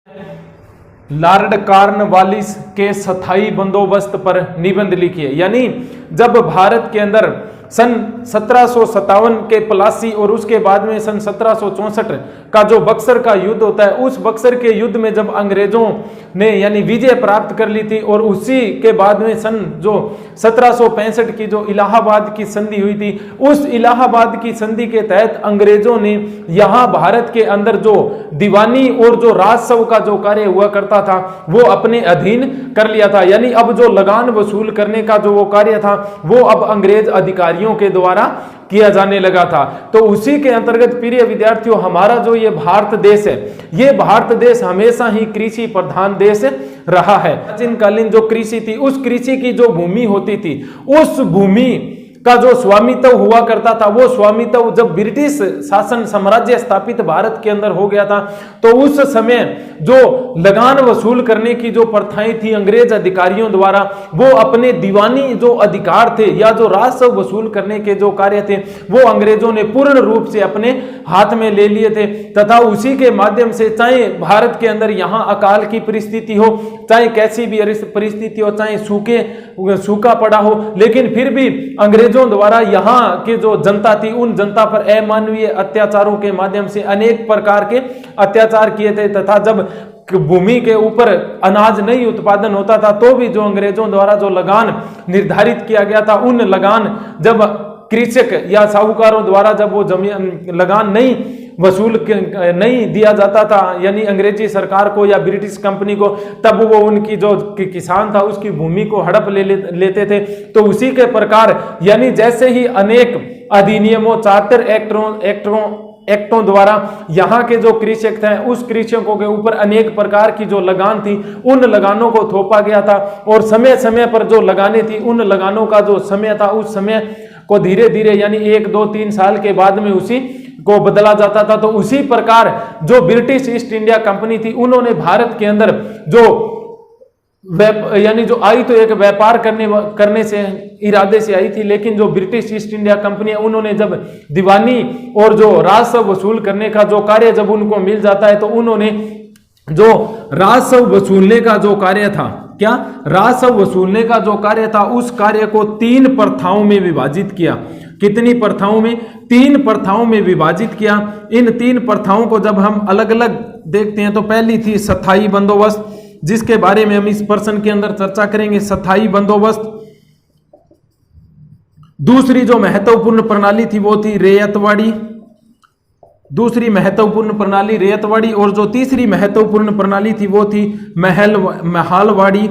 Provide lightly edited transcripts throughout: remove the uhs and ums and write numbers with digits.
Lord Cornwallis के स्थायी बंदोबस्त पर निबंध लिखिए। यानी जब भारत के अंदर सन 1757 के प्लासी और उसके बाद में सन 1764 का जो बक्सर का युद्ध होता है, उस बक्सर के युद्ध में जब अंग्रेजों ने यानी विजय प्राप्त कर ली थी और उसी के बाद में सन जो 1765 की जो इलाहाबाद की संधि हुई थी, उस इलाहाबाद की संधि के तहत अंग्रेजों ने यहाँ भारत के अंदर जो दीवानी और जो राजस्व का जो कार्य हुआ करता था वो अपने अधीन कर लिया था। यानी अब जो लगान वसूल करने का जो वो कार्य था वो अब अंग्रेज अधिकारियों के द्वारा किया जाने लगा था। तो उसी के अंतर्गत प्रिय विद्यार्थियों, हमारा जो ये भारत देश है, ये भारत देश हमेशा ही कृषि प्रधान देश रहा है। प्राचीन कालीन जो कृषि थी, उस कृषि की जो भूमि होती थी, उस भूमि का जो स्वामित्व हुआ करता था, वो स्वामित्व जब ब्रिटिश शासन साम्राज्य स्थापित भारत के अंदर हो गया था, तो उस समय जो लगान वसूल करने की जो प्रथाएं थी अंग्रेज अधिकारियों द्वारा, वो अपने दीवानी जो अधिकार थे या जो राजस्व वसूल करने के जो कार्य थे वो अंग्रेजों ने पूर्ण रूप से अपने हाथ में ले लिए थे। तथा उसी के माध्यम से चाहे भारत के अंदर यहाँ अकाल की परिस्थिति हो, चाहे कैसी भी परिस्थिति हो, चाहे सूखा पड़ा हो, लेकिन फिर भी अंग्रेजों द्वारा यहाँ के जो जनता थी उन जनता पर अमानवीय अत्याचारों के माध्यम से अनेक प्रकार के अत्याचार किए थे। तथा जब भूमि के ऊपर अनाज नहीं उत्पादन होता था तो भी जो अंग्रेजों द्वारा जो लगान निर्धारित किया गया था, उन लगान जब कृषक या साहूकारों द्वारा जब वो जमीन लगान नहीं वसूल नहीं दिया जाता था, यानी अंग्रेजी सरकार को या ब्रिटिश कंपनी को, तब वो उनकी जो किसान था उसकी भूमि को हड़प लेते थे। तो उसी के प्रकार यानी जैसे ही अनेक अधिनियमों, चार्टर एक्टों द्वारा यहाँ के जो कृषक थे उस कृषकों के ऊपर अनेक प्रकार की जो लगान थी उन लगानों को थोपा गया था। और समय समय पर जो लगाने थी उन लगानों का जो समय था उस समय को धीरे धीरे यानी 1, 2, 3 साल के बाद में उसी को बदला जाता था। तो उसी प्रकार जो ब्रिटिश ईस्ट इंडिया कंपनी थी उन्होंने भारत के अंदर जो यानी जो आई तो एक व्यापार करने से इरादे से आई थी, लेकिन जो ब्रिटिश ईस्ट इंडिया कंपनी है उन्होंने जब दीवानी और जो राजस्व वसूल करने का जो कार्य जब उनको मिल जाता है तो उन्होंने जो राजस्व वसूलने का जो कार्य था, क्या राजस्व वसूलने का जो कार्य था उस कार्य को 3 प्रथाओं में विभाजित किया। कितनी प्रथाओं में? 3 प्रथाओं में विभाजित किया। इन 3 प्रथाओं को जब हम अलग अलग देखते हैं तो पहली थी स्थायी बंदोबस्त, जिसके बारे में हम इस प्रश्न के अंदर चर्चा करेंगे, स्थायी बंदोबस्त। दूसरी जो महत्वपूर्ण प्रणाली थी वो थी रेयतवाड़ी, दूसरी महत्वपूर्ण प्रणाली रेयतवाड़ी। और जो तीसरी महत्वपूर्ण प्रणाली थी वो थी महालवाड़ी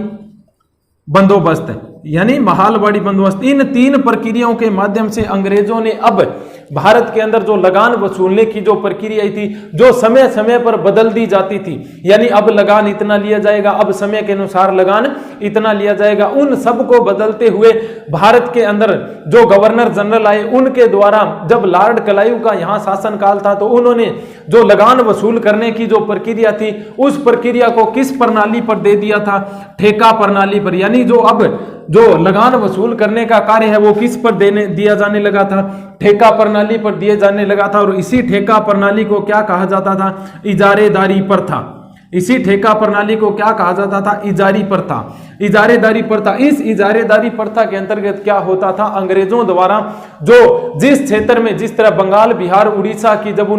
बंदोबस्त, यानी महालवाड़ी बंदोबस्त। इन 3 प्रक्रियाओं के माध्यम से अंग्रेजों ने अब भारत के अंदर जो लगान वसूलने की जो प्रक्रिया थी, जो समय समय पर बदल दी जाती थी, यानी अब लगान इतना लिया जाएगा, अब समय के अनुसार लगान इतना लिया जाएगा, उन सब को बदलते हुए भारत के अंदर जो गवर्नर जनरल आए उनके द्वारा जब लॉर्ड क्लाइव का यहाँ शासन काल था तो उन्होंने जो लगान वसूल करने की जो प्रक्रिया थी उस प्रक्रिया को किस प्रणाली पर दे दिया था? ठेका प्रणाली पर। यानी जो अब जो लगान वसूल करने का कार्य है वो किस पर दिया जाने लगा था? ठेका प्रणाली पर दिए जाने लगा था। और इसी ठेका प्रणाली को क्या कहा जाता था? इजारेदारी प्रथा। इसी ठेका प्रणाली को क्या कहा जाता था? इजारी प्रथा, इजारेदारी प्रथा। इस इजारेदारी प्रथा के अंतर्गत क्या होता था? अंग्रेजों द्वारा जो जिस क्षेत्र में, जिस तरह बंगाल, बिहार, उड़ीसा की जब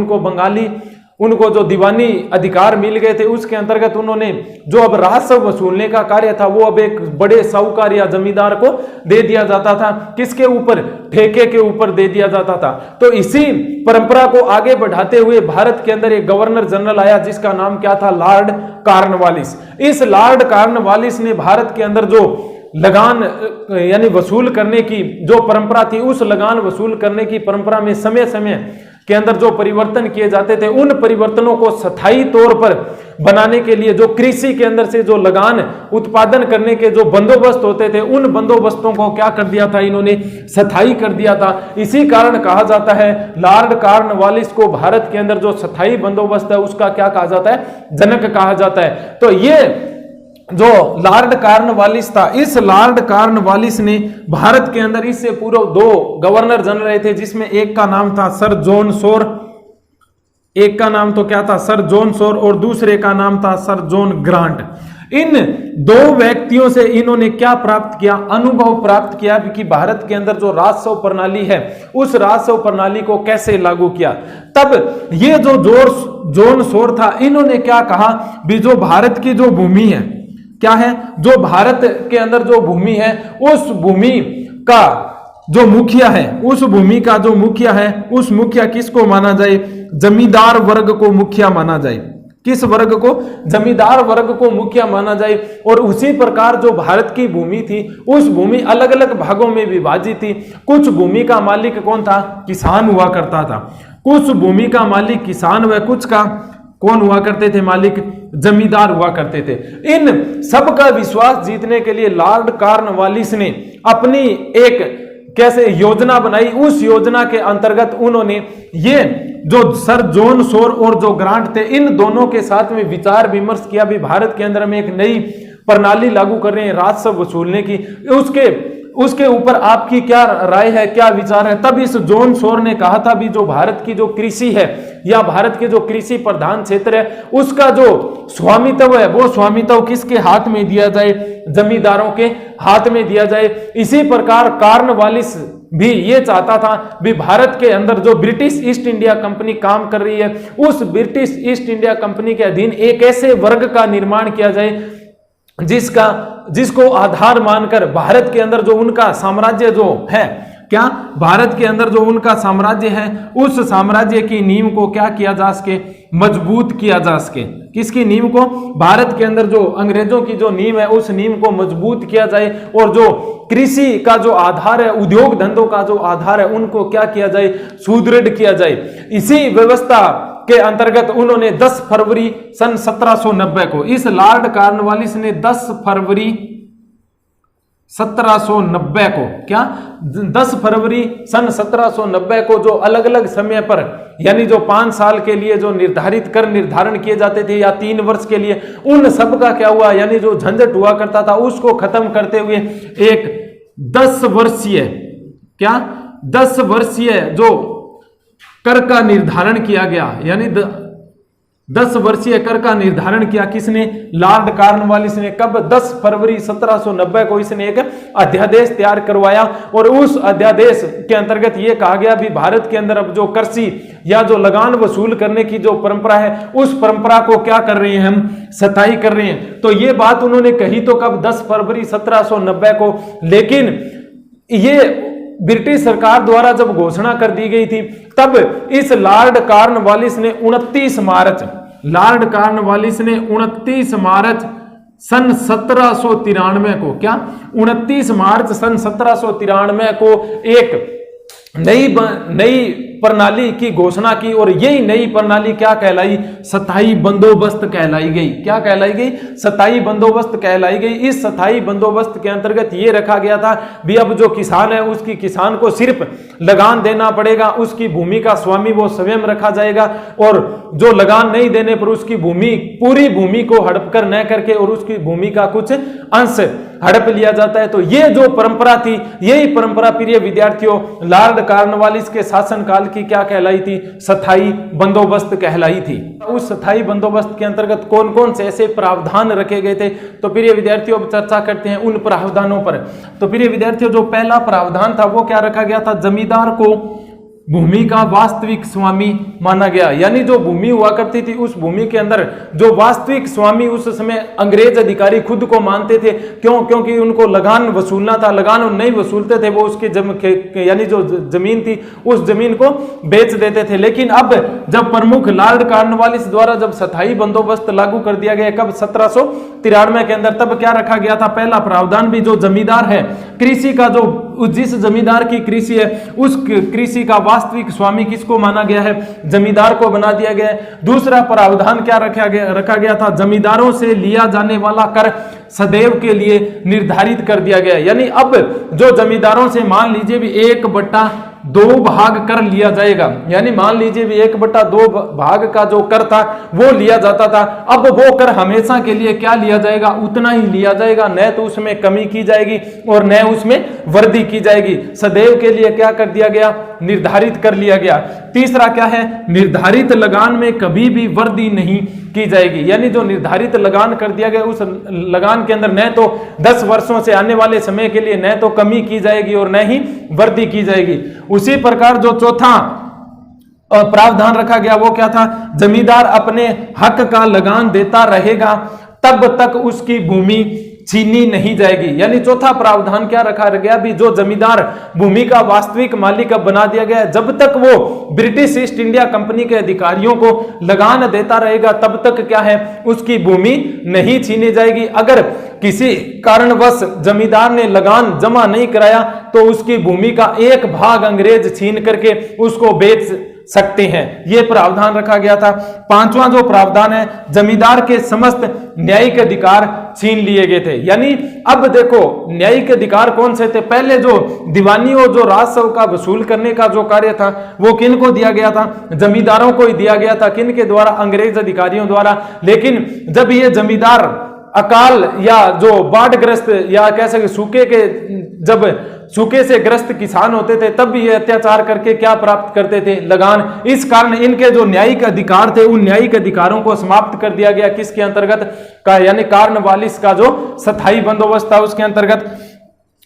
उनको जो दीवानी अधिकार मिल गए थे उसके अंतर्गत उन्होंने जो अब राजस्व वसूलने का कार्य था वो अब एक बड़े साहूकार या जमींदार को दे दिया जाता था। किसके ऊपर? ठेके के ऊपर दे दिया जाता था। तो इसी परंपरा को आगे बढ़ाते हुए भारत के अंदर एक गवर्नर जनरल आया जिसका नाम क्या था? Lord Cornwallis. इस लॉर्ड कॉर्नवालिस ने भारत के अंदर जो लगान यानी वसूल करने की जो परंपरा थी उस लगान वसूल करने की परंपरा में समय समय के अंदर जो परिवर्तन किए जाते थे उन परिवर्तनों को स्थायी तौर पर बनाने के लिए जो कृषि के अंदर से जो लगान उत्पादन करने के जो बंदोबस्त होते थे उन बंदोबस्तों को क्या कर दिया था? इन्होंने स्थायी कर दिया था। इसी कारण कहा जाता है लॉर्ड कॉर्नवालिस को भारत के अंदर जो स्थायी बंदोबस्त है उसका क्या कहा जाता है? जनक कहा जाता है। तो ये जो लॉर्ड कॉर्नवालिस था, इस लॉर्ड कॉर्नवालिस ने भारत के अंदर इससे पूर्व 2 गवर्नर जनरल रहे थे जिसमें एक का नाम था सर जॉन शोर एक का नाम तो क्या था, सर जॉन शोर, और दूसरे का नाम था सर जॉन ग्रांट। इन दो व्यक्तियों से इन्होंने क्या प्राप्त किया, अनुभव प्राप्त किया कि भारत के अंदर जो राजस्व प्रणाली है उस राजस्व प्रणाली को कैसे लागू किया। तब ये जो जॉन शोर था, इन्होंने क्या कहा भी जो भारत की जो भूमि है, क्या है, जो भारत के अंदर जो भूमि है उस भूमि का जो मुखिया है, उस भूमि का जो मुखिया है, उस मुखिया किसको माना जाए, जमींदार वर्ग को मुखिया माना जाए। किस वर्ग को, जमींदार वर्ग को मुखिया माना जाए। और उसी प्रकार जो भारत की भूमि थी उस भूमि अलग अलग भागों में विभाजित थी। कुछ भूमि का मालिक कौन था, किसान हुआ करता था। कुछ भूमि का मालिक किसान व कुछ का कौन हुआ करते थे, मालिक जमींदार हुआ करते थे। इन सब का विश्वास जीतने के लिए लॉर्ड कॉर्नवालिस ने अपनी एक कैसे योजना बनाई। उस योजना के अंतर्गत उन्होंने ये जो सर जॉन शोर और जो ग्रांट थे, इन दोनों के साथ में विचार विमर्श किया भी भारत के अंदर हम एक नई प्रणाली लागू कर रहे हैं राजस्व वसूलने की, उसके ऊपर आपकी क्या राय है, क्या विचार है। तब इस जॉन शोर ने कहा था भी जो भारत की जो कृषि है या भारत के जो कृषि प्रधान क्षेत्र है उसका जो स्वामित्व है वो स्वामित्व किसके हाथ में दिया जाए, जमींदारों के हाथ में दिया जाए। इसी प्रकार कॉर्नवालिस भी ये चाहता था भी भारत के अंदर जो ब्रिटिश ईस्ट इंडिया कंपनी काम कर रही है उस ब्रिटिश ईस्ट इंडिया कंपनी के अधीन एक ऐसे वर्ग का निर्माण किया जाए जिसको आधार मानकर भारत के अंदर जो उनका साम्राज्य जो है, क्या भारत के अंदर जो उनका साम्राज्य है उस साम्राज्य की नींव को क्या किया जा सके, मजबूत किया जा सके। किसकी नींव को, भारत के अंदर जो अंग्रेजों की जो नींव है उस नींव को मजबूत किया जाए और जो कृषि का जो आधार है, उद्योग धंधों का जो आधार है उनको क्या किया जाए, सुदृढ़ किया जाए। इसी व्यवस्था के अंतर्गत उन्होंने 10 फरवरी सन 1790 को, इस लॉर्ड कॉर्नवालिस ने 10 फरवरी 1790 को, क्या 10 फरवरी सन 1790 को जो अलग अलग समय पर यानी जो 5 साल के लिए जो निर्धारण किए जाते थे या 3 वर्ष के लिए, उन सब का क्या हुआ, यानी जो झंझट हुआ करता था उसको खत्म करते हुए एक 10 वर्षीय, क्या 10 वर्षीय जो कर का निर्धारण किया गया, यानी 10 वर्षीय कर का निर्धारण किया किसने, लॉर्ड कॉर्नवालिस ने। कब, 10 फरवरी 1790 को इसने एक अध्यादेश तैयार करवाया और उस अध्यादेश के अंतर्गत यह कहा गया भी भारत के अंदर अब जो कृषि या जो लगान वसूल करने की जो परंपरा है उस परंपरा को क्या कर रहे हैं, हम स्थायी कर रहे हैं। तो ये बात उन्होंने कही तो कब, 10 फरवरी 1790 को, लेकिन ये ब्रिटिश सरकार द्वारा जब घोषणा कर दी गई थी तब इस लॉर्ड कॉर्नवालिस ने 29 मार्च सन 1793 को, क्या 29 मार्च सन 1793 को एक नई प्रणाली की घोषणा की और यही नई प्रणाली क्या कहलाई, स्थायी बंदोबस्त कहलाई गई। क्या कहलाई गई, स्थायी बंदोबस्त कहलाई गई। इस स्थायी बंदोबस्त के अंतर्गत ये रखा गया था भी अब जो किसान है उसकी किसान को सिर्फ लगान देना पड़ेगा, उसकी भूमि का स्वामी वो स्वयं रखा जाएगा और जो लगान नहीं देने पर उसकी पूरी भूमि को हड़प कर न करके और उसकी भूमि का कुछ अंश हड़प लिया जाता है। तो ये जो परंपरा थी, यही परंपरा प्रिय विद्यार्थियों लॉर्ड कॉर्नवालिस के शासनकाल की क्या कहलाई थी, स्थायी बंदोबस्त कहलाई थी। उस स्थायी बंदोबस्त के अंतर्गत कौन कौन से ऐसे प्रावधान रखे गए थे, तो प्रिय विद्यार्थियों अब चर्चा करते हैं उन प्रावधानों पर। तो प्रिय विद्यार्थियों जो पहला प्रावधान था वो क्या रखा गया था, जमींदार को भूमि का वास्तविक स्वामी माना गया। यानी जो भूमि हुआ करती थी उस भूमि के अंदर जो वास्तविक स्वामी उस समय अंग्रेज अधिकारी खुद को मानते थे। क्यों, क्योंकि उनको लगान वसूलना था, लगान नहीं वसूलते थे वो उसके यानी जो जमीन थी उस जमीन को बेच देते थे। लेकिन अब जब प्रमुख लॉर्ड कॉर्नवालिस द्वारा जब स्थायी बंदोबस्त लागू कर दिया गया कब, 1793 के अंदर, तब क्या रखा गया था, पहला प्रावधान भी जो जमींदार है, कृषि का जो जिस जमींदार की कृषि है उस कृषि का वास्तविक स्वामी किसको माना गया है, जमींदार को बना दिया गया है। दूसरा प्रावधान क्या रखा गया था, जमींदारों से लिया जाने वाला कर सदैव के लिए निर्धारित कर दिया गया। यानी अब जो जमींदारों से मान लीजिए भी 1/3 दो भाग कर लिया जाएगा। यानी मान लीजिए भी 1/2 भाग का जो कर था वो लिया जाता था, अब वो कर हमेशा के लिए क्या लिया जाएगा, उतना ही लिया जाएगा, न तो उसमें कमी की जाएगी और न उसमें वृद्धि की जाएगी। सदैव के लिए क्या कर दिया गया, निर्धारित कर लिया गया। तीसरा क्या है, निर्धारित लगान में कभी भी वृद्धि नहीं की जाएगी। यानी जो निर्धारित लगान कर दिया गया उस लगान के अंदर न तो 10 वर्षों से आने वाले समय के लिए न तो कमी की जाएगी और न ही वृद्धि की जाएगी। उसी प्रकार जो चौथा प्रावधान रखा गया वो क्या था, जमींदार अपने हक का लगान देता रहेगा तब तक उसकी भूमि छीनी नहीं जाएगी। यानी चौथा प्रावधान क्या रखा गया, भी जो जमींदार भूमि का वास्तविक मालिक बना दिया गया, जब तक वो ब्रिटिश ईस्ट इंडिया कंपनी के अधिकारियों को लगान देता रहेगा तब तक क्या है, उसकी भूमि नहीं छीनी जाएगी। अगर किसी कारणवश जमींदार ने लगान जमा नहीं कराया तो उसकी भूमि का एक भाग अंग्रेज छीन करके उसको बेच सकते हैं। यह प्रावधान रखा गया था। पांचवा जो प्रावधान है, जमींदार के समस्त न्यायिक अधिकार छीन लिए गए थे। यानी अब देखो न्यायिक अधिकार कौन से थे, पहले जो दीवानी और जो राजस्व का वसूल करने का जो कार्य था वो किन को दिया गया था, जमींदारों को ही दिया गया था। किन के द्वारा, अंग्रेज अधिकारियों द्वारा। लेकिन जब ये जमींदार अकाल या जो बाढ़ग्रस्त या कह सके सूखे के, जब सूखे से ग्रस्त किसान होते थे तब भी ये अत्याचार करके क्या प्राप्त करते थे, लगान। इस कारण इनके जो न्यायिक अधिकार थे उन न्यायिक अधिकारों को समाप्त कर दिया गया। किसके अंतर्गत का, यानी कार्नवालिस का जो स्थायी बंदोबस्त था उसके अंतर्गत।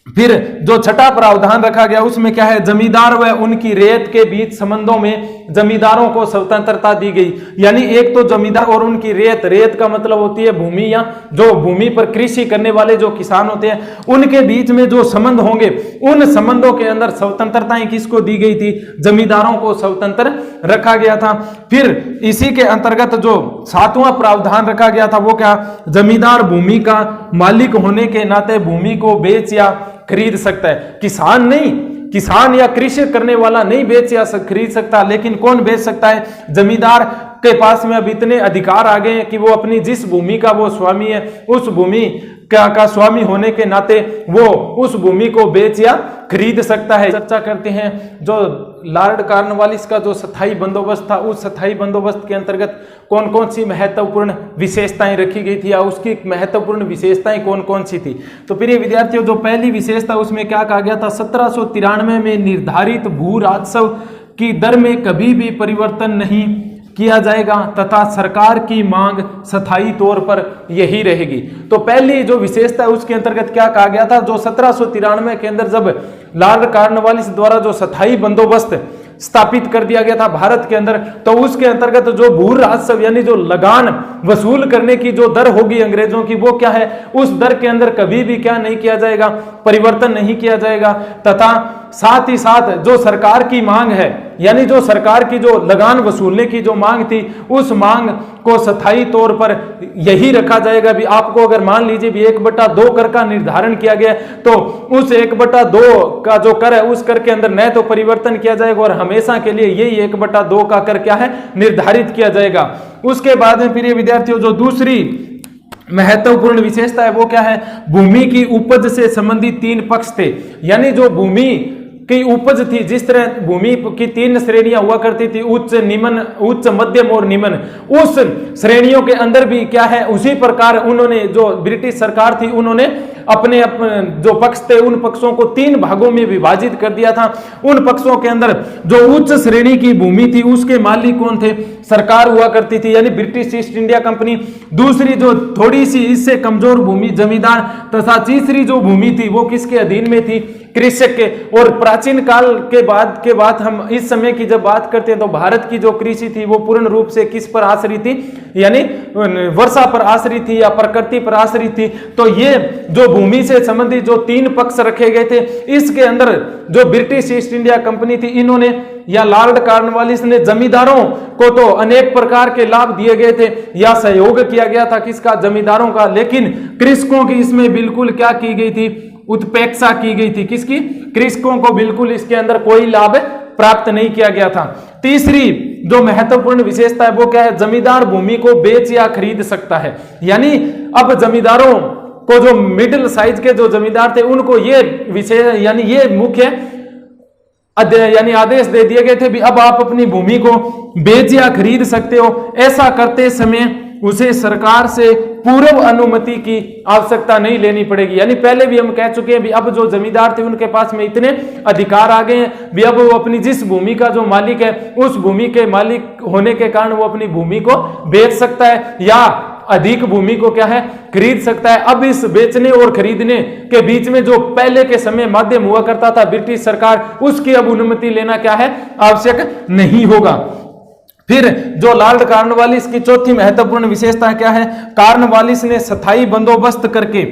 फिर जो छठा प्रावधान रखा गया उसमें क्या है, जमींदार व उनकी रेत के बीच संबंधों में जमींदारों को स्वतंत्रता दी गई। यानी एक तो जमींदार और उनकी रेत, रेत का मतलब होती है भूमि, या जो भूमि पर कृषि करने वाले जो किसान होते हैं उनके बीच में जो संबंध होंगे उन संबंधों के अंदर स्वतंत्रताएं किसको दी गई थी, जमींदारों को स्वतंत्र रखा गया था। फिर इसी के अंतर्गत जो सातवां प्रावधान रखा गया था वो क्या, जमींदार भूमि का मालिक होने के नाते भूमि को बेच या खरीद सकता है। किसान नहीं, किसान या कृषि करने वाला नहीं बेच या खरीद सकता, लेकिन कौन बेच सकता है, जमींदार के पास में अब इतने अधिकार आ गए हैं कि वो अपनी जिस भूमि का वो स्वामी है उस भूमि का स्वामी होने के नाते वो उस भूमि को बेच या खरीद सकता है। चर्चा करते हैं जो लॉर्ड कॉर्नवालिस का जो स्थायी बंदोबस्त था उस स्थायी बंदोबस्त के अंतर्गत कौन कौन सी महत्वपूर्ण विशेषताएं रखी गई थी या उसकी महत्वपूर्ण विशेषताएं कौन कौन सी थी। तो प्रिय विद्यार्थियों, जो पहली विशेषता उसमें क्या कहा गया था, 1793 में निर्धारित भू राजस्व की दर में कभी भी परिवर्तन नहीं किया जाएगा तथा सरकार की मांग स्थायी तौर पर यही रहेगी। तो पहली जो विशेषता है उसके अंतर्गत क्या कहा गया था, जो 1793 के अंदर जब लॉर्ड कॉर्नवालिस द्वारा जो स्थायी बंदोबस्त स्थापित कर दिया गया था भारत के अंदर, तो उसके अंतर्गत जो भू राजस्व यानी जो लगान वसूल करने की जो दर होगी अंग्रेजों की वो क्या है, उस दर के अंदर कभी भी क्या नहीं किया जाएगा, परिवर्तन नहीं किया जाएगा। तथा साथ ही साथ जो सरकार की मांग है यानी जो सरकार की जो लगान वसूलने की जो मांग थी उस मांग को स्थायी तौर पर यही रखा जाएगा। भी आपको अगर मान लीजिए भी 1/2 कर का निर्धारण किया गया तो उस 1/2 का जो कर है उस कर के अंदर न तो परिवर्तन किया जाएगा और हमेशा के लिए यही 1/2 का कर क्या है, निर्धारित किया जाएगा। उसके बाद में प्रिय विद्यार्थियों, जो दूसरी महत्वपूर्ण विशेषता है वो क्या है, भूमि की उपज से संबंधित 3 पक्ष थे। यानी जो भूमि की उपज थी, जिस तरह भूमि की 3 श्रेणियां हुआ करती थी, उच्च, निम्न, उच्च, मध्यम और निम्न, उस श्रेणियों के अंदर भी क्या है उसी प्रकार उन्होंने जो ब्रिटिश सरकार थी उन्होंने अपने जो पक्ष थे उन पक्षों को 3 भागों में विभाजित कर दिया था। उन पक्षों के अंदर जो उच्च श्रेणी की भूमि थी उसके मालिक कौन थे, सरकार हुआ करती थी यानी ब्रिटिश ईस्ट इंडिया कंपनी। दूसरी जो थोड़ी सी इससे कमजोर भूमि जमींदार, तथा तीसरी जो भूमि थी वो किसके अधीन में थी, कृषक के। और प्राचीन काल के बाद हम इस समय की जब बात करते हैं तो भारत की जो कृषि थी वो पूर्ण रूप से किस पर आश्रित थी, यानी वर्षा पर आश्रित थी या प्रकृति पर आश्रित थी। तो ये जो भूमि से संबंधित जो 3 पक्ष रखे गए थे, इसके अंदर जो ब्रिटिश ईस्ट इंडिया कंपनी थी इन्होंने या लॉर्ड कॉर्नवालिस ने जमींदारों को तो अनेक प्रकार के लाभ दिए गए थे या सहयोग किया गया था किसका, जमींदारों का, लेकिन कृषकों की इसमें बिल्कुल क्या की गई थी, उत्पेक्षा की गई थी। किसकी, कृषकों को बिल्कुल इसके अंदर कोई लाभ प्राप्त नहीं किया गया था। तीसरी जो महत्वपूर्ण विशेषता है वो क्या है, जमींदार भूमि को बेच या खरीद सकता है। यानी अब जमींदारों को, जो मिडिल साइज के जो जमींदार थे उनको ये विशेष यानी ये मुख्य यानी आदेश दे दिए गए थे भी अब आप अपनी भूमि को बेच या खरीद सकते हो। ऐसा करते समय उसे सरकार से पूर्व अनुमति की आवश्यकता नहीं लेनी पड़ेगी। यानी पहले भी हम कह चुके हैं भी अब जो जमींदार थे उनके पास में इतने अधिकार आ गए हैं भी अब वो अपनी जिस भूमि का जो मालिक है उस भूमि के मालिक होने के कारण वो अपनी भूमि को बेच सकता है या अधिक भूमि को क्या है खरीद सकता है। अब इस बेचने और खरीदने के बीच में जो पहले के समय माध्यम हुआ करता था ब्रिटिश सरकार, उसकी अब अनुमति लेना क्या है आवश्यक नहीं होगा। फिर जो लॉर्ड कॉर्नवालिस की चौथी महत्वपूर्ण विशेषता क्या है, कॉर्नवालिस ने स्थायी बंदोबस्त करके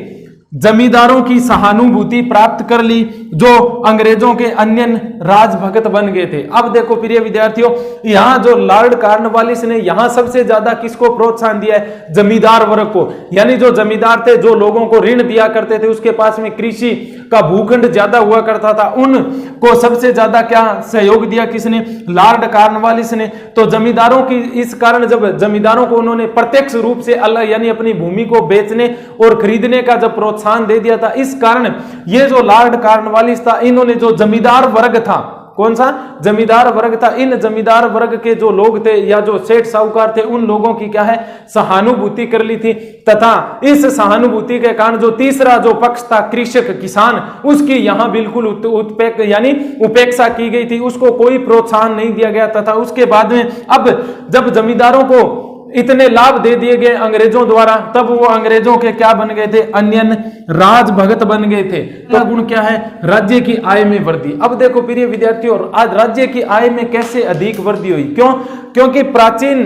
जमींदारों की सहानुभूति प्राप्त कर ली जो अंग्रेजों के अन्य राजभगत बन गए थे। अब देखो प्रिय विद्यार्थियों, यहां जो लॉर्ड कॉर्नवालिस ने यहां सबसे ज्यादा किसको प्रोत्साहन दिया है, जमींदार वर्ग को। यानी जो जमींदार थे, जो लोगों को ऋण दिया करते थे, उसके पास में कृषि का भूखंड ज्यादा हुआ करता था, उनको सबसे ज्यादा क्या सहयोग दिया किसने, लॉर्ड कॉर्नवालिस ने। तो जमींदारों की इस कारण जब जमींदारों को उन्होंने प्रत्यक्ष रूप से अलग यानी अपनी भूमि को बेचने और खरीदने का जब प्रोत्साहन दे दिया था, इस कारण ये जो लॉर्ड कॉर्नवालिस था, इन्होंने जो जमींदार वर्ग था, कौन सा जमींदार वर्ग था, इन जमींदार वर्ग के जो लोग थे या जो सेठ साहूकार थे, उन लोगों की क्या है सहानुभूति कर ली थी। तथा इस सहानुभूति के कारण जो तीसरा जो पक्ष था कृषक किसान, उसकी यहां बिल्कुल उपेक्षा की गई थी, उसको कोई प्रोत्साहन नहीं दिया गया। तथा उसके बाद में अब जब जमींदारों को इतने लाभ दे दिए गए अंग्रेजों द्वारा, तब वो अंग्रेजों के क्या बन गए थे, अन्य राजभगत बन गए थे। तो गुण क्या है, राज्य की आय में वृद्धि। अब देखो प्रिय विद्यार्थियों, आज राज्य की आय में कैसे अधिक वृद्धि हुई, क्यों, क्योंकि प्राचीन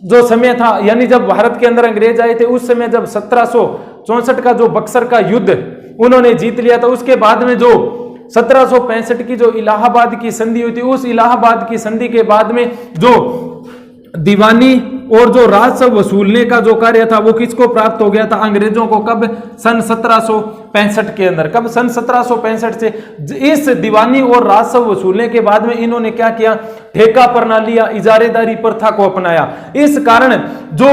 जो समय था, यानी जब भारत के अंदर अंग्रेज आए थे, उस समय जब 1764 का जो बक्सर का युद्ध उन्होंने जीत लिया था, उसके बाद में जो 1765 की जो इलाहाबाद की संधि हुई थी, उस इलाहाबाद की संधि के बाद में जो दीवानी और जो राजस्व वसूलने का जो कार्य था वो किसको प्राप्त हो गया था, अंग्रेजों को। कब, सन 1765 के अंदर। कब, सन 1765 से इस दीवानी और राजस्व वसूलने के बाद में इन्होंने क्या किया, ठेका प्रणाली या इजारेदारी प्रथा को अपनाया। इस कारण जो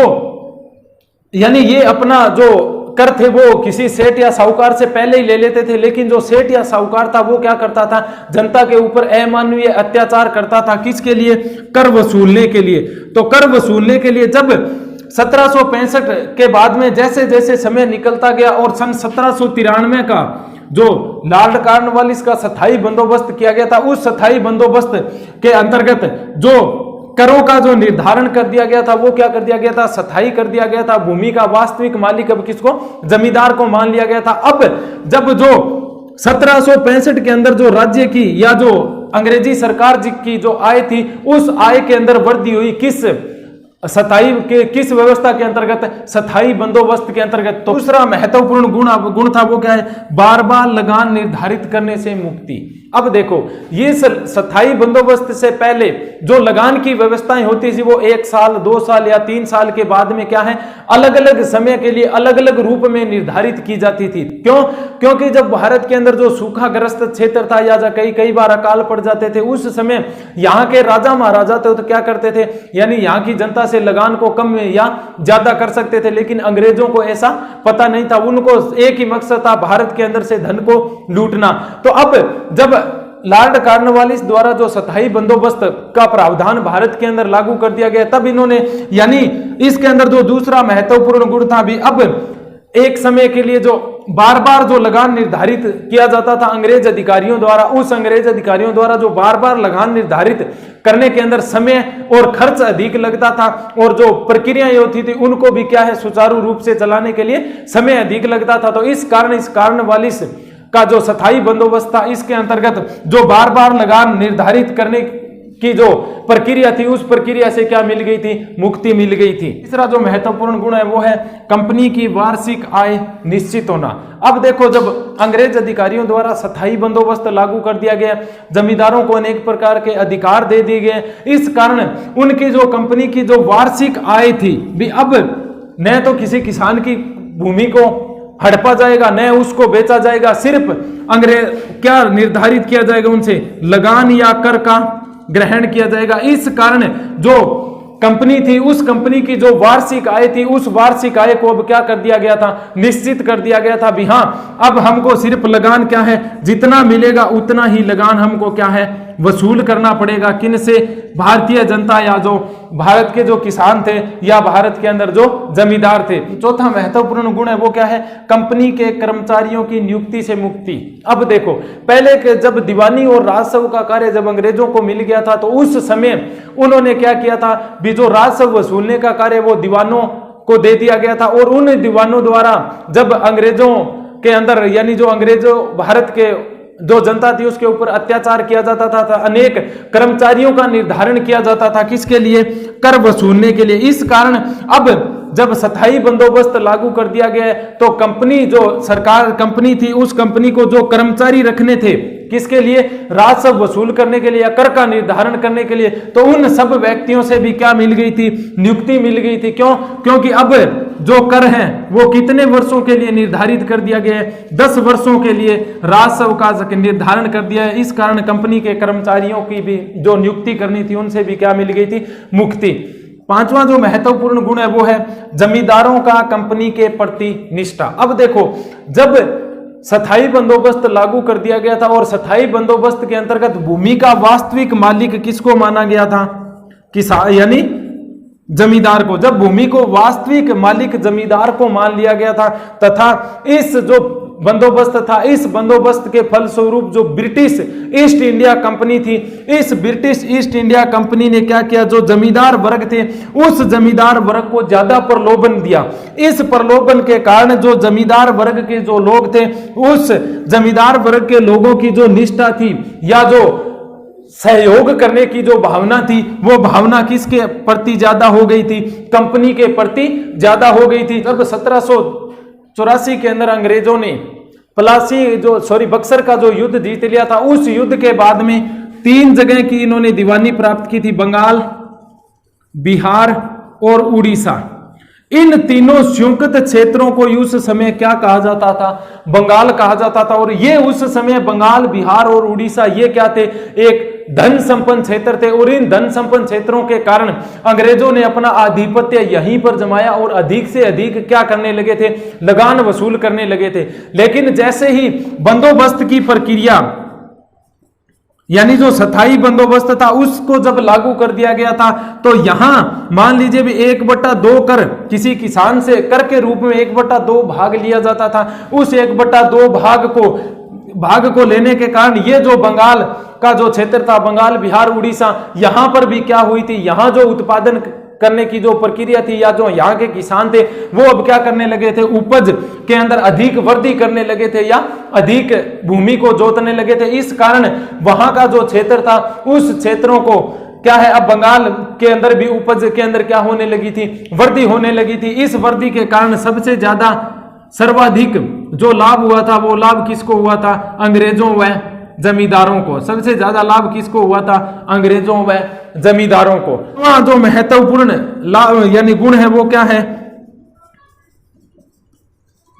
यानी ये अपना जो कर थे वो किसी सेठ या साहूकार से पहले ही ले लेते थे, लेकिन जो सेठ या साहूकार था वो क्या करता था, जनता के ऊपर अमानवीय अत्याचार करता था। किसके लिए, कर वसूलने के लिए। तो कर वसूलने के लिए जब 1765 के बाद में जैसे जैसे समय निकलता गया और सन 1793 का जो लॉर्ड कॉर्नवालिस का स्थायी बंदोबस्त किया गया था, उस स्थायी बंदोबस्त के अंतर्गत जो करों का जो निर्धारण कर दिया गया था वो क्या कर दिया गया था, स्थायी कर दिया गया था। भूमि का वास्तविक मालिक अब किसको, जमींदार को मान लिया गया था। अब जब जो 1765 के अंदर जो राज्य की या जो अंग्रेजी सरकार की जो आय थी, उस आय के अंदर वृद्धि हुई किस स्थायी के किस व्यवस्था के अंतर्गत, स्थायी बंदोबस्त के अंतर्गत। तो दूसरा महत्वपूर्ण गुण था वो क्या है, बार बार लगान निर्धारित करने से मुक्ति। अब देखो ये स्थायी बंदोबस्त से पहले जो लगान की व्यवस्थाएं होती थी वो 1 साल 2 साल या 3 साल के बाद में क्या है, अलग अलग समय के लिए अलग अलग रूप में निर्धारित की जाती थी। क्यों, क्योंकि जब भारत के अंदर जो सूखाग्रस्त क्षेत्र था या कई बार अकाल पड़ जाते थे, उस समय यहाँ के राजा महाराजा थे तो क्या करते थे, यानी यहाँ की जनता से लगान को कम या ज्यादा कर सकते थे। लेकिन अंग्रेजों को ऐसा पता नहीं था, उनको एक ही मकसद था, भारत के अंदर से धन को लूटना। तो अब जब लॉर्ड कॉर्नवालिस द्वारा जो स्थायी बंदोबस्त का प्रावधान भारत के अंदर लागू कर दिया गया, तब इन्होंने यानी इसके अंदर जो दूसरा महत्वपूर्ण गुण था भी, अब एक समय के लिए जो बार बार जो लगान निर्धारित किया जाता था अंग्रेज अधिकारियों द्वारा, उस अंग्रेज अधिकारियों द्वारा जो बार बार लगान निर्धारित करने के अंदर समय और खर्च अधिक लगता था, और जो प्रक्रियाएं होती थी उनको भी क्या है सुचारू रूप से चलाने के लिए समय अधिक लगता था। तो इस कॉर्नवालिस का जो स्थायी बंदोबस्त था, इसके अंतर्गत जो बार बार लगान निर्धारित करने की जो प्रक्रिया थी, उस प्रक्रिया से क्या मिल गई थी, मुक्ति मिल गई थी। तीसरा जो महत्वपूर्ण गुण है वो है कंपनी की वार्षिक आय निश्चित होना। अब देखो जब अंग्रेज अधिकारियों द्वारा स्थायी बंदोबस्त लागू कर दिया गया, जमींदारों को अनेक प्रकार के अधिकार दे दिए गए, इस कारण उनकी जो कंपनी की जो वार्षिक आय थी भी, अब न तो किसी किसान की भूमि को हड़पा जाएगा, न उसको बेचा जाएगा, सिर्फ अंग्रेज क्या निर्धारित किया जाएगा, उनसे लगान या कर का ग्रहण किया जाएगा। इस कारण जो कंपनी थी, उस कंपनी की जो वार्षिक आय थी, उस वार्षिक आय को अब क्या कर दिया गया था, निश्चित कर दिया गया था भी हाँ, अब हमको सिर्फ लगान क्या है, जितना मिलेगा उतना ही लगान हमको क्या है वसूल करना पड़ेगा। किन से? भारतीय जनता या जो भारत के जो किसान थे या भारत के अंदर जो जमींदार थे। चौथा महत्वपूर्ण गुण है वो क्या है? कंपनी के कर्मचारियों की नियुक्ति से मुक्ति। अब देखो, पहले के जब दीवानी और राजस्व का कार्य जब अंग्रेजों को मिल गया था तो उस समय उन्होंने क्या किया था, भी जो राजस्व वसूलने का कार्य वो दीवानों को दे दिया गया था, और उन दीवानों द्वारा जब अंग्रेजों के अंदर यानी जो अंग्रेजों भारत के जो जनता थी उसके ऊपर अत्याचार किया जाता था, अनेक कर्मचारियों का निर्धारण किया जाता था, किसके लिए? कर वसूलने के लिए। इस कारण अब जब स्थायी बंदोबस्त लागू कर दिया गया तो कंपनी जो सरकार कंपनी थी उस कंपनी को जो कर्मचारी रखने थे किसके लिए? राजस्व वसूल करने के लिए या कर का निर्धारण करने के लिए, तो उन सब व्यक्तियों से भी क्या मिल गई थी? नियुक्ति मिल गई थी। क्यों? क्योंकि अब जो कर है वो कितने वर्षों के लिए निर्धारित कर दिया गया है? 10 वर्षों के लिए राजस्व का निर्धारण कर दिया है। इस कारण कंपनी के कर्मचारियों की भी जो नियुक्ति करनी थी उनसे भी क्या मिल गई थी? मुक्ति। पांचवा जो महत्वपूर्ण गुण है वो है जमींदारों का कंपनी के प्रति निष्ठा। अब देखो, जब स्थायी बंदोबस्त लागू कर दिया गया था और स्थायी बंदोबस्त के अंतर्गत भूमि का वास्तविक मालिक किसको माना गया था? किसान यानी जमींदार को। जब भूमि को वास्तविक मालिक जमींदार को मान लिया गया था तथा इस जो बंदोबस्त था, इस बंदोबस्त के फलस्वरूप जो ब्रिटिश ईस्ट इंडिया कंपनी थी, इस ब्रिटिश ईस्ट इंडिया कंपनी ने क्या किया? जो जमींदार वर्ग थे उस जमींदार वर्ग को ज्यादा प्रलोभन दिया। इस प्रलोभन के कारण जो जमींदार वर्ग के जो लोग थे उस जमींदार वर्ग के लोगों की जो निष्ठा थी या जो सहयोग करने की जो भावना थी वो भावना किसके प्रति ज्यादा हो गई थी? कंपनी के प्रति ज्यादा हो गई थी। जब 1784 के अंदर अंग्रेजों ने बक्सर का जो युद्ध जीत लिया था, उस युद्ध के बाद में 3 जगह की इन्होंने दीवानी प्राप्त की थी, बंगाल, बिहार और उड़ीसा। इन तीनों संयुक्त क्षेत्रों को उस समय क्या कहा जाता था? बंगाल कहा जाता था। और ये उस समय बंगाल, बिहार और उड़ीसा ये क्या थे? एक धन संपन्न क्षेत्र थे, और इन धन संपन्न क्षेत्रों के कारण अंग्रेजों ने अपना आधिपत्य यहीं पर जमाया और अधिक से अधिक क्या करने लगे थे? लगान वसूल करने लगे थे। लेकिन जैसे ही बंदोबस्त की प्रक्रिया यानी जो स्थायी बंदोबस्त था उसको जब लागू कर दिया गया था तो यहां मान लीजिए भी 1/2 कर किसी किसान से कर के रूप में 1/2 भाग लिया जाता था। उस 1/2 भाग को लेने के कारण ये जो बंगाल का जो क्षेत्र था, बंगाल, बिहार, उड़ीसा, यहां पर भी क्या हुई थी? यहां जो उत्पादन करने की जो प्रक्रिया थी या जो यहाँ के किसान थे वो अब क्या करने लगे थे? उपज के अंदर अधिक वृद्धि करने लगे थे या अधिक भूमि को जोतने लगे थे। इस कारण वहां का जो क्षेत्र था उस क्षेत्रों को क्या है, अब बंगाल के अंदर भी उपज के अंदर क्या होने लगी थी? वृद्धि होने लगी थी। इस वृद्धि के कारण सबसे ज्यादा सर्वाधिक जो लाभ हुआ था वो लाभ किसको हुआ था? अंग्रेजों व जमींदारों को। सबसे ज्यादा लाभ किसको हुआ था? अंग्रेजों व जमींदारों को। वहां जो महत्वपूर्ण लाभ यानी गुण है वो क्या है?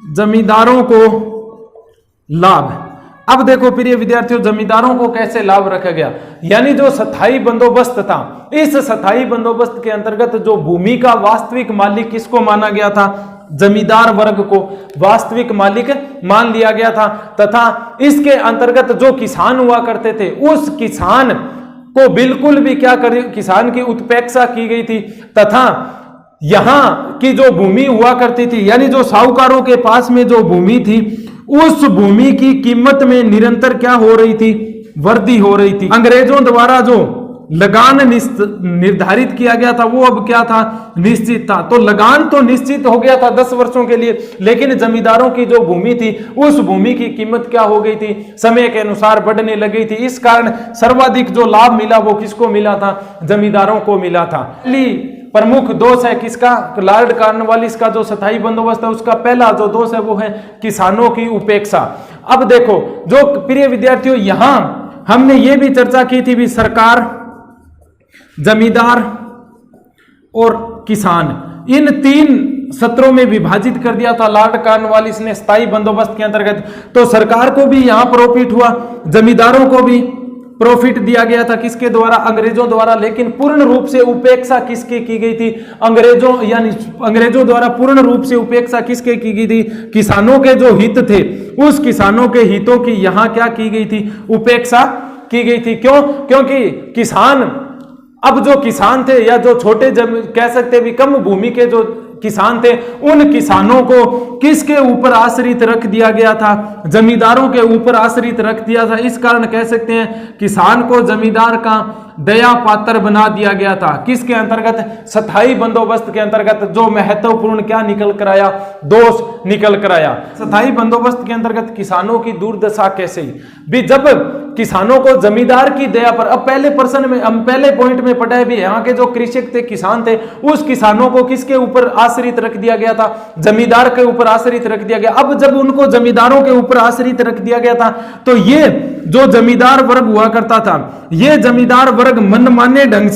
जमींदारों को लाभ। अब देखो प्रिय विद्यार्थियों, जमींदारों को कैसे लाभ रखा गया? यानी जो स्थायी बंदोबस्त था, इस स्थायी बंदोबस्त के अंतर्गत जो भूमि का वास्तविक मालिक किसको माना गया था? जमींदार वर्ग को वास्तविक मालिक मान लिया गया था। तथा इसके अंतर्गत जो किसान हुआ करते थे उस किसान को बिल्कुल भी क्या कर किसान की उपेक्षा की गई थी। तथा यहां की जो भूमि हुआ करती थी यानी जो साहूकारों के पास में जो भूमि थी उस भूमि की कीमत में निरंतर क्या हो रही थी? वृद्धि हो रही थी। अंग्रेजों द्वारा जो लगान निर्धारित किया गया था वो अब क्या था? निश्चित था। तो लगान तो निश्चित हो गया था 10 वर्षों के लिए, लेकिन जमींदारों की जो भूमि थी उस भूमि की कीमत क्या हो गई थी? समय के अनुसार बढ़ने लगी थी। इस कारण सर्वाधिक जो लाभ मिला वो किसको मिला था? जमींदारों को मिला था। प्रमुख दोष है किसका? लॉर्ड कॉर्नवालिस का जो स्थायी बंदोबस्त है उसका पहला जो दोष है वो है किसानों की उपेक्षा। अब देखो जो प्रिय विद्यार्थियों, यहां हमने ये भी चर्चा की थी भी सरकार, जमींदार और किसान, इन 3 सत्रों में विभाजित कर दिया था लॉर्ड कॉर्नवालिस ने स्थायी बंदोबस्त के अंतर्गत। तो सरकार को भी यहां प्रॉफिट हुआ, जमींदारों को भी प्रॉफिट दिया गया था। किसके द्वारा? अंग्रेजों द्वारा। लेकिन पूर्ण रूप से उपेक्षा किसकी की गई थी? अंग्रेजों यानी अंग्रेजों द्वारा पूर्ण रूप से उपेक्षा किसके की गई थी? किसानों के जो हित थे उस किसानों के हितों की यहां क्या की गई थी? उपेक्षा की गई थी। क्यों? क्योंकि किसान, अब जो किसान थे या जो छोटे कह सकते भी कम भूमि के जो किसान थे, उन किसानों को किसके ऊपर आश्रित रख दिया गया था? जमींदारों के ऊपर आश्रित रख दिया था। इस कारण कह सकते हैं किसान को जमींदार का दया पात्र बना दिया गया था। किसके अंतर्गत? स्थायी बंदोबस्त के अंतर्गत। जो महत्वपूर्ण क्या निकल कर आया? दोष निकल कर आया। स्थायी बंदोबस्त के अंतर्गत किसानों की दुर्दशा कैसे भी, जब किसानों को जमींदार की दया पर, अब पहले पर्सन में हम पहले पॉइंट में पढ़ा है भी, यहाँ के जो कृषक थे, किसान थे, उस किसानों को किसके ऊपर आश्रित रख दिया गया था? जमींदार के ऊपर आश्रित रख दिया गया। अब जब उनको जमींदारों के ऊपर आश्रित रख दिया गया था, तो ये जो जमींदार वर्ग हुआ करता था, ये जमींदार वर्ग मनमाने ढंग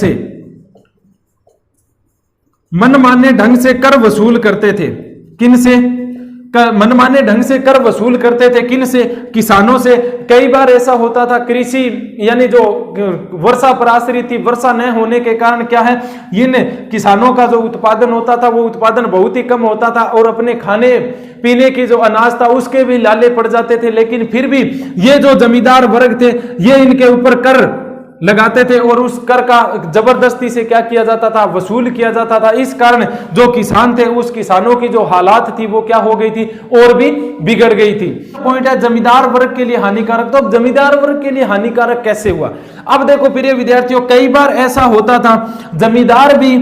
से कर वसूल करते थे। किन से? मनमाने ढंग से कर वसूल करते थे। किन से? किसानों से। कई बार ऐसा होता था, कृषि यानी जो वर्षा पर आश्रित थी, वर्षा न होने के कारण क्या है, इन किसानों का जो उत्पादन होता था वो उत्पादन बहुत ही कम होता था और अपने खाने पीने की जो अनाज था उसके भी लाले पड़ जाते थे। लेकिन फिर भी ये जो जमींदार वर्ग थे, ये इनके ऊपर कर लगाते थे और उस कर का जबरदस्ती से क्या किया जाता था? वसूल किया जाता था। इस कारण जो किसान थे, उस किसानों की जो हालात थी वो क्या हो गई थी? और भी बिगड़ गई थी। पॉइंट है जमींदार वर्ग के लिए हानिकारक। तो अब जमींदार वर्ग के लिए हानिकारक कैसे हुआ? अब देखो प्रिय विद्यार्थियों, कई बार ऐसा होता था, जमींदार भी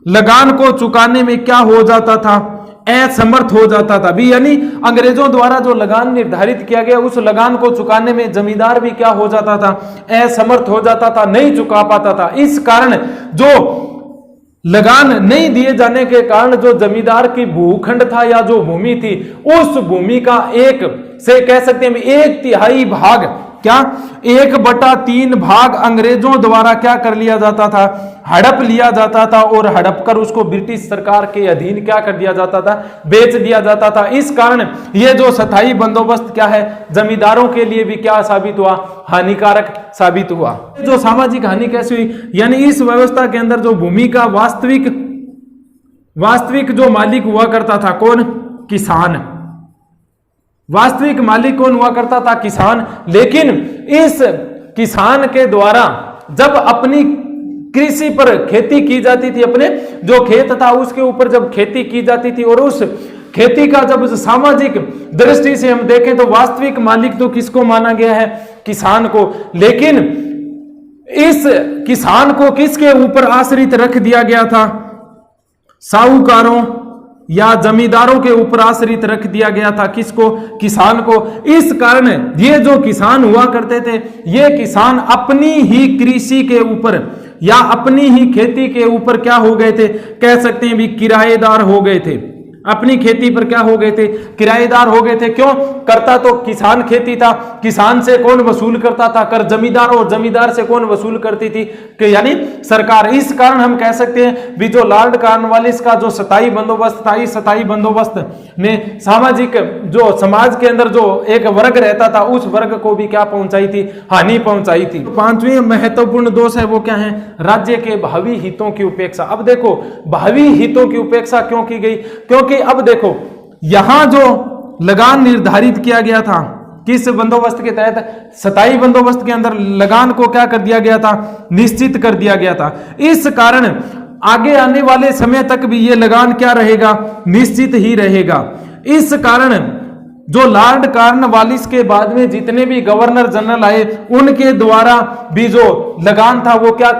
लगान को चुकाने में क्या हो जाता था? असमर्थ हो जाता था भी। यानी अंग्रेजों द्वारा जो लगान निर्धारित किया गया, उस लगान को चुकाने में जमींदार भी क्या हो जाता था? असमर्थ हो जाता था, नहीं चुका पाता था। इस कारण जो लगान नहीं दिए जाने के कारण जो जमींदार की भूखंड था या जो भूमि थी, उस भूमि का एक से कह सकते हैं 1/3 भाग, क्या 1/3 भाग अंग्रेजों द्वारा क्या कर लिया जाता था? हड़प लिया जाता था और हड़प कर उसको ब्रिटिश सरकार के अधीन क्या कर दिया जाता था? बेच दिया जाता था। इस कारण ये जो स्थायी बंदोबस्त क्या है, जमींदारों के लिए भी क्या साबित हुआ? हानिकारक साबित हुआ। जो सामाजिक हानि कैसे हुई? यानी इस व्यवस्था के अंदर जो भूमि का वास्तविक जो मालिक हुआ करता था, कौन? किसान। वास्तविक मालिक कौन हुआ करता था? किसान। लेकिन इस किसान के द्वारा जब अपनी कृषि पर खेती की जाती थी, अपने जो खेत था उसके ऊपर जब खेती की जाती थी, और उस खेती का जब सामाजिक दृष्टि से हम देखें तो वास्तविक मालिक तो किसको माना गया है? किसान को। लेकिन इस किसान को किसके ऊपर आश्रित रख दिया गया था? साहूकारों या जमींदारों के ऊपर आश्रित रख दिया गया था। किसको? किसान को। इस कारण ये जो किसान हुआ करते थे, ये किसान अपनी ही कृषि के ऊपर या अपनी ही खेती के ऊपर क्या हो गए थे? कह सकते हैं भी किराएदार हो गए थे। अपनी खेती पर क्या हो गए थे? किराएदार हो गए थे। क्यों? करता तो किसान खेती था, किसान से कौन वसूल करता था? कर जमींदार, और जमींदार से कौन वसूल करती थी? कि यानी सरकार। इस कारण हम कह सकते हैं भी जो लॉर्ड कॉर्नवालिस का जो स्थायी बंदोबस्त था, इस स्थायी बंदोबस्त ने सामाजिक जो समाज के अंदर जो एक वर्ग रहता था, उस वर्ग को भी क्या पहुंचाई थी? हानि पहुंचाई थी। पांचवें महत्वपूर्ण दोष है वो क्या है? राज्य के भावी हितों की उपेक्षा। अब देखो भावी हितों की उपेक्षा क्यों की गई? क्योंकि अब देखो यहां जो लगान निर्धारित किया गया था, किस बंदोबस्त के तहत? स्थायी बंदोबस्त के अंदर लगान को क्या कर दिया गया था? निश्चित कर दिया गया था। इस कारण आगे आने वाले समय तक भी ये लगान क्या रहेगा? निश्चित ही रहेगा। इस कारण जो लॉर्ड कॉर्नवालिस के बाद में जितने भी गवर्नर जनरल आए, उनके द्वारा भी जो लगान था वो क्या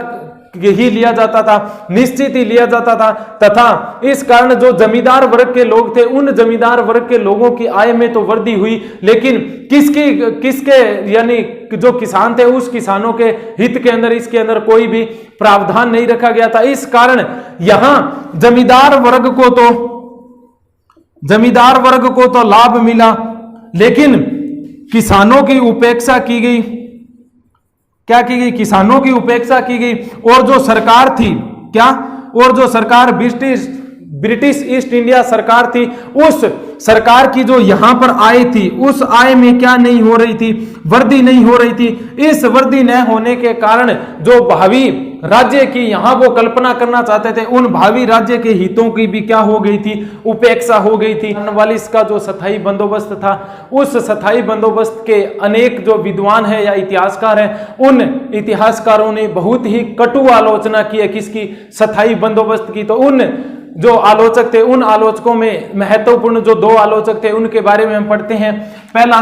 ही लिया जाता था? निश्चित ही लिया जाता था। तथा इस कारण जो जमींदार वर्ग के लोग थे, उन जमींदार वर्ग के लोगों की आय में तो वृद्धि हुई, लेकिन किसके यानी जो किसान थे, उस किसानों के हित के अंदर इसके अंदर कोई भी प्रावधान नहीं रखा गया था। इस कारण यहां जमींदार वर्ग को तो लाभ मिला, लेकिन किसानों की उपेक्षा की गई। क्या की गई? किसानों की उपेक्षा की गई। और जो सरकार थी क्या? और जो सरकार ब्रिटिश ईस्ट इंडिया सरकार थी, उस सरकार की जो यहां पर आय थी, उस आय में क्या नहीं हो रही थी, वृद्धि नहीं हो रही थी। इस वृद्धि न होने के कारण जो भावी राज्य की यहां वो कल्पना करना चाहते थे, उन भावी राज्य के हितों की भी क्या हो गई थी, उपेक्षा हो गई थी। कॉर्नवालिस का जो स्थायी बंदोबस्त था, उस स्थायी बंदोबस्त के अनेक जो विद्वान है या इतिहासकार हैं, उन इतिहासकारों ने बहुत ही कटु आलोचना की है किसकी, स्थायी बंदोबस्त की। तो उन जो आलोचक थे, उन आलोचकों में महत्वपूर्ण जो दो आलोचक थे उनके बारे में हम पढ़ते हैं। पहला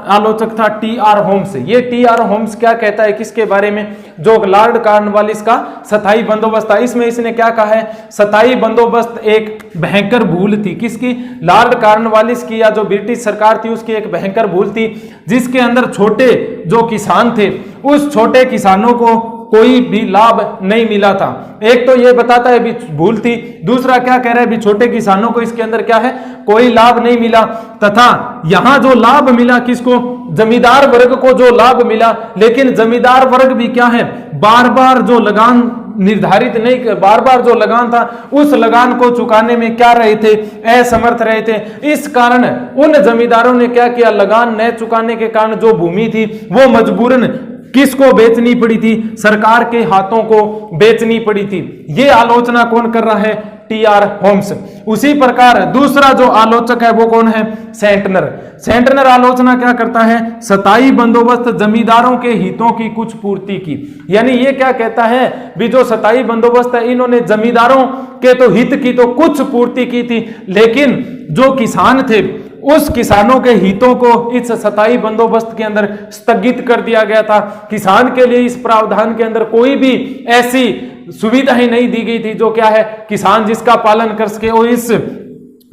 आलोचक था टी.आर. होम्स। ये टी.आर. होम्स क्या कहता है किसके बारे में, जो लॉर्ड कॉर्नवालिस का स्थायी बंदोबस्त था, इसमें इसने क्या कहा है, स्थायी बंदोबस्त एक भयंकर भूल थी। किसकी, लॉर्ड कॉर्नवालिस की, या जो ब्रिटिश सरकार थी उसकी एक भयंकर भूल थी, जिसके अंदर छोटे जो किसान थे, उस छोटे किसानों को कोई भी लाभ नहीं मिला था। एक तो ये बताता है भी भूल थी, दूसरा क्या कह रहा है भी छोटे किसानों को इसके अंदर क्या है, कोई लाभ नहीं मिला, तथा यहां जो लाभ मिला किसको, जमींदार वर्ग को जो लाभ मिला, लेकिन जमींदार वर्ग भी क्या है, बार बार जो लगान निर्धारित नहीं, बार बार जो लगान था उस लगान को चुकाने में क्या रहे थे, असमर्थ रहे थे। इस कारण उन जमींदारों ने क्या किया, लगान न चुकाने के कारण जो भूमि थी वो मजबूरन किसको बेचनी पड़ी थी, सरकार के हाथों को बेचनी पड़ी थी। ये आलोचना कौन कर रहा है, टी.आर. होम्स। उसी प्रकार दूसरा जो आलोचक है वो कौन है, सेंटनर। सेंटनर आलोचना क्या करता है, स्थायी बंदोबस्त जमींदारों के हितों की कुछ पूर्ति की। यानी ये क्या कहता है भी जो स्थायी बंदोबस्त है, इन्होंने जमींदारों के तो हित की तो कुछ पूर्ति की थी, लेकिन जो किसान थे उस किसानों के हितों को इस स्थायी बंदोबस्त के अंदर स्थगित कर दिया गया था। किसान के लिए इस प्रावधान के अंदर कोई भी ऐसी सुविधाएं नहीं दी गई थी जो क्या है, किसान जिसका पालन कर सके, और इस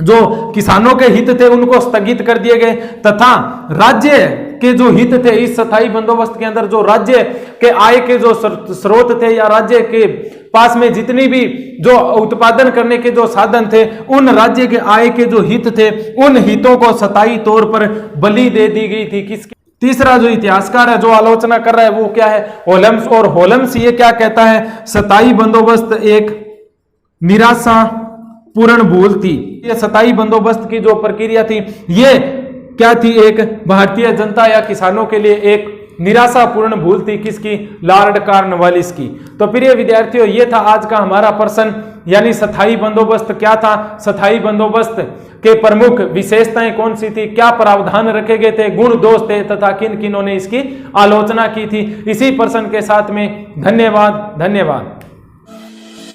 जो किसानों के हित थे उनको स्थगित कर दिए गए, तथा राज्य के जो हित थे इस स्थायी बंदोबस्त के अंदर, जो राज्य के आय के जो स्रोत थे या राज्य के पास में जितनी भी जो उत्पादन करने के जो साधन थे, उन राज्य के आय के जो हित थे, उन हितों को स्थायी तौर पर बलि दे दी गई थी। किसके, तीसरा जो इतिहासकार है जो आलोचना कर रहा है वो क्या है, होलम्स। और होलम्स ये क्या कहता है, स्थायी बंदोबस्त एक निराशा पूर्ण भूल थी। ये स्थायी बंदोबस्त की जो प्रक्रिया थी ये क्या थी, एक भारतीय जनता या किसानों के लिए एक निराशापूर्ण भूल थी। किसकी, लॉर्ड कॉर्नवालिस की। तो प्रिय विद्यार्थियों, ये था आज का हमारा प्रश्न, यानी स्थायी बंदोबस्त क्या था, स्थायी बंदोबस्त के प्रमुख विशेषताएं कौन सी थी, क्या प्रावधान रखे गए थे, गुण दोष थे, तथा किन किन्होंने इसकी आलोचना की थी। इसी प्रश्न के साथ में धन्यवाद।